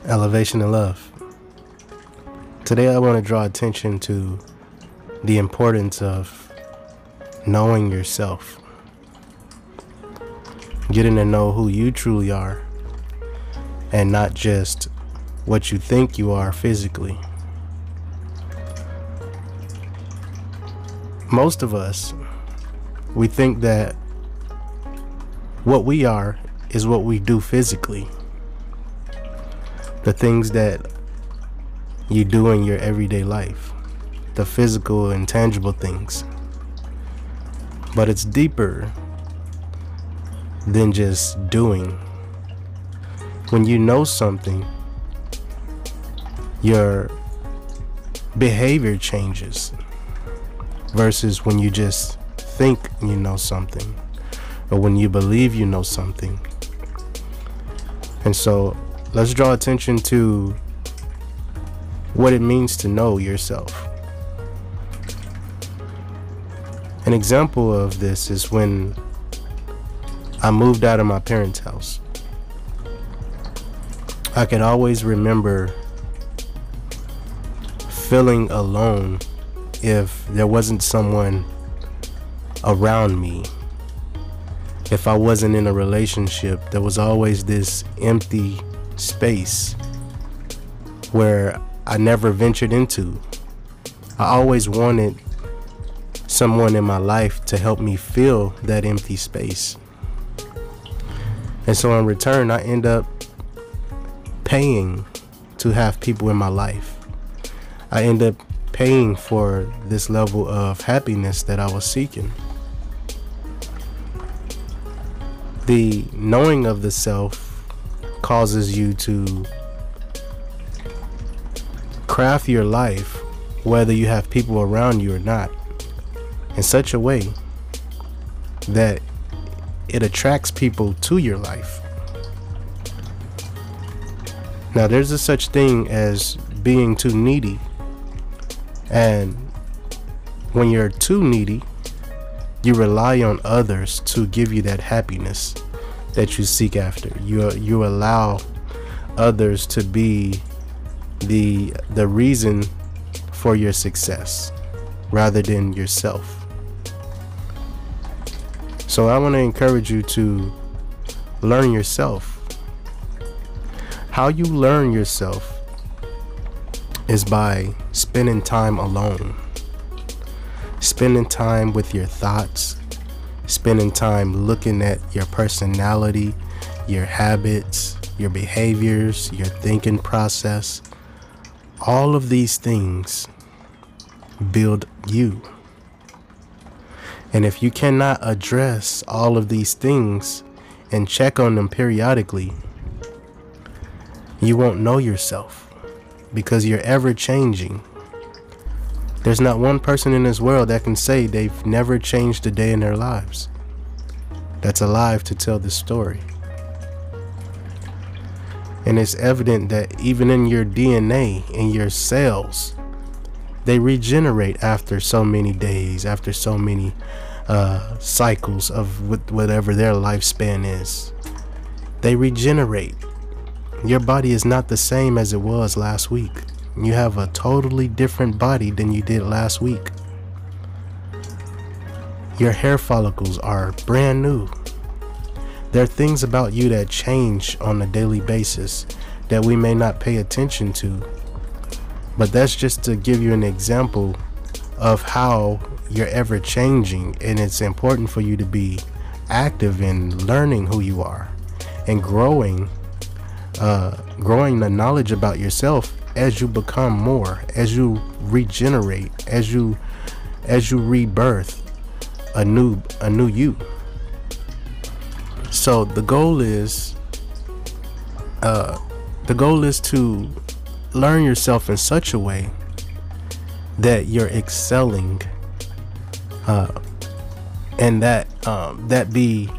Elevation and love. Today I want to draw attention to the importance of knowing yourself. Getting to know who you truly are and not just what you think you are physically. Most of us, we think that what we are is what we do physically. The things that you do in your everyday life, the physical and tangible things. But it's deeper than just doing. When you know something, your behavior changes versus when you just think you know something or when you believe you know something. And so let's draw attention to what it means to know yourself. An example of this is when I moved out of my parents' house. I could always remember feeling alone if there wasn't someone around me. If I wasn't in a relationship, there was always this empty space where I never ventured into. I always wanted someone in my life to help me fill that empty space. And so in return, I end up paying to have people in my life. I end up paying for this level of happiness that I was seeking. The knowing of the self causes you to craft your life, whether you have people around you or not, in such a way that it attracts people to your life. Now, there's a such thing as being too needy. And when you're too needy, you rely on others to give you that happiness that you seek after. You allow others to be the reason for your success rather than yourself. So I want to encourage you to learn yourself. How you learn yourself is by spending time alone. Spending time with your thoughts, spending time looking at your personality, your habits, your behaviors, your thinking process. All of these things build you. And if you cannot address all of these things and check on them periodically, you won't know yourself because you're ever changing. There's not one person in this world that can say they've never changed a day in their lives that's alive to tell this story. And it's evident that even in your DNA, in your cells, they regenerate after so many days, after so many cycles of whatever their lifespan is. They regenerate. Your body is not the same as it was last week. You have a totally different body than you did last week. Your hair follicles are brand new. There are things about you that change on a daily basis that we may not pay attention to. But that's just to give you an example of how you're ever changing, and it's important for you to be active in learning who you are and growing the knowledge about yourself as you become more, as you regenerate, as you rebirth a new you. So the goal is to learn yourself in such a way that you're excelling, and that be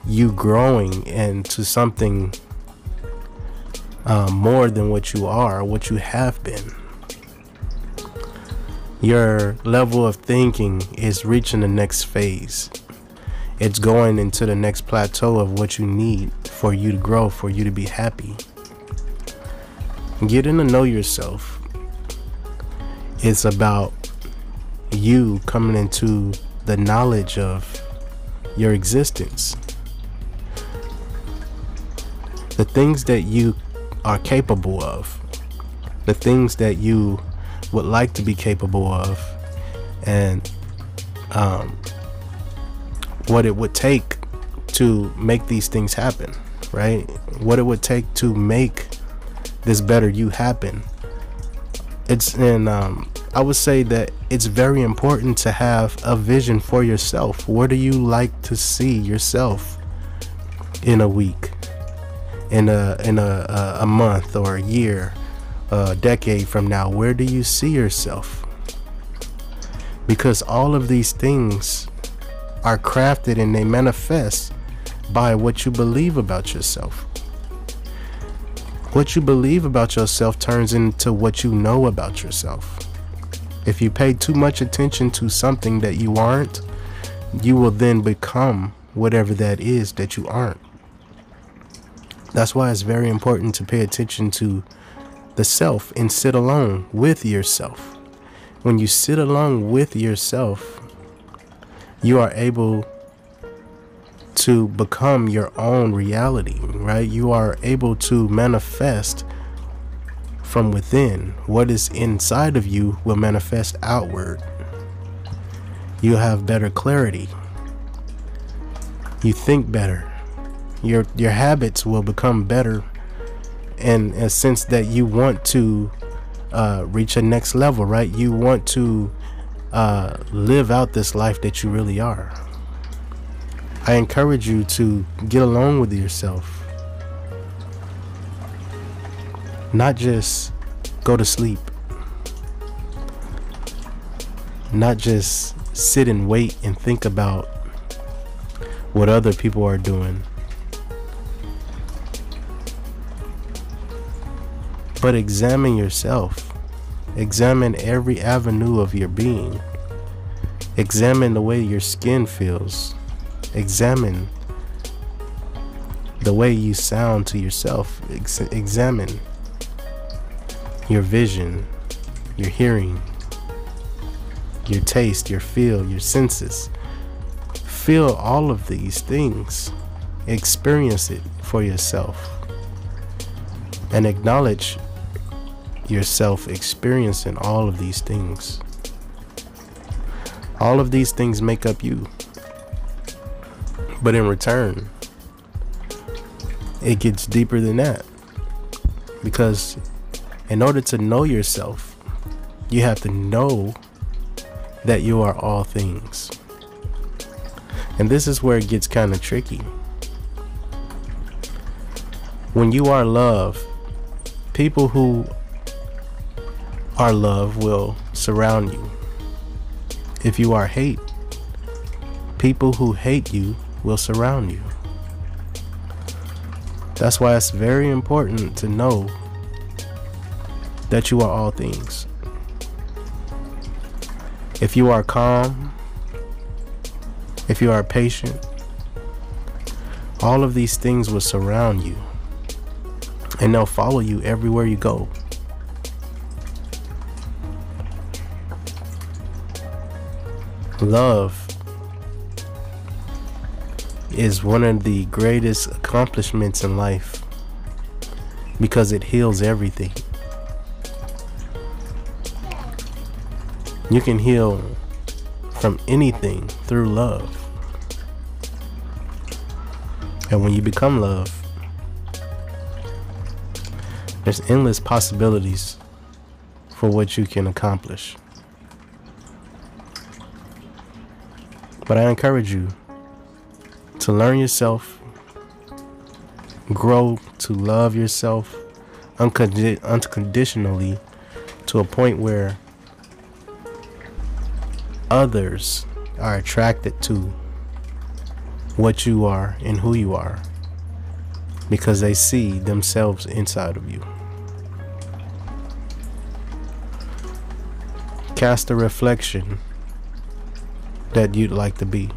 you growing into something more than what you are, what you have been. Your level of thinking is reaching the next phase. It's going into the next plateau of what you need for you to grow, for you to be happy. Getting to know yourself is about you coming into the knowledge of your existence, the things that you are capable of, the things that you would like to be capable of, and what it would take to make these things happen, right? What it would take to make this better you happen. I would say that it's very important to have a vision for yourself. Where do you like to see yourself in a week, in a month, or a year, a decade from now? Where do you see yourself? Because all of these things are crafted and they manifest by what you believe about yourself. What you believe about yourself turns into what you know about yourself. If you pay too much attention to something that you aren't, you will then become whatever that is that you aren't. That's why it's very important to pay attention to the self and sit alone with yourself. When you sit alone with yourself, you are able to become your own reality, right? You are able to manifest from within. What is inside of you will manifest outward. You have better clarity. You think better. Your habits will become better in a sense that you want to reach a next level, right? You want to live out this life that you really are. I encourage you to get along with yourself. Not just go to sleep. Not just sit and wait and think about what other people are doing. But examine yourself. Examine every avenue of your being. Examine the way your skin feels. Examine the way you sound to yourself. Examine your vision, your hearing, your taste, your feel, your senses. Feel all of these things. Experience it for yourself. And acknowledge yourself experiencing all of these things. All of these things make up you. But in return, it gets deeper than that. Because in order to know yourself, you have to know that you are all things. And this is where it gets kind of tricky. When you are love, people who are love will surround you. If you are hate, people who hate you will surround you. That's why it's very important to know that you are all things. If you are calm, if you are patient, all of these things will surround you, and they'll follow you everywhere you go. Love is one of the greatest accomplishments in life because it heals everything. You can heal from anything through love. And when you become love, there's endless possibilities for what you can accomplish. But I encourage you to learn yourself, grow to love yourself unconditionally to a point where others are attracted to what you are and who you are because they see themselves inside of you. Cast a reflection that you'd like to be.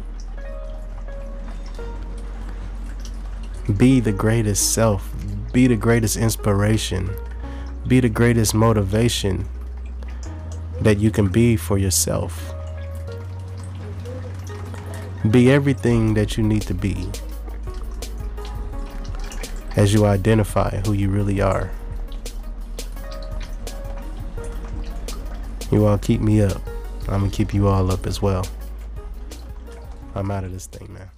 Be the greatest self. Be the greatest inspiration Be the greatest motivation that you can be for yourself. Be everything that you need to be as you identify who you really are. You all keep me up. I'm gonna keep you all up as well. I'm out of this thing, man.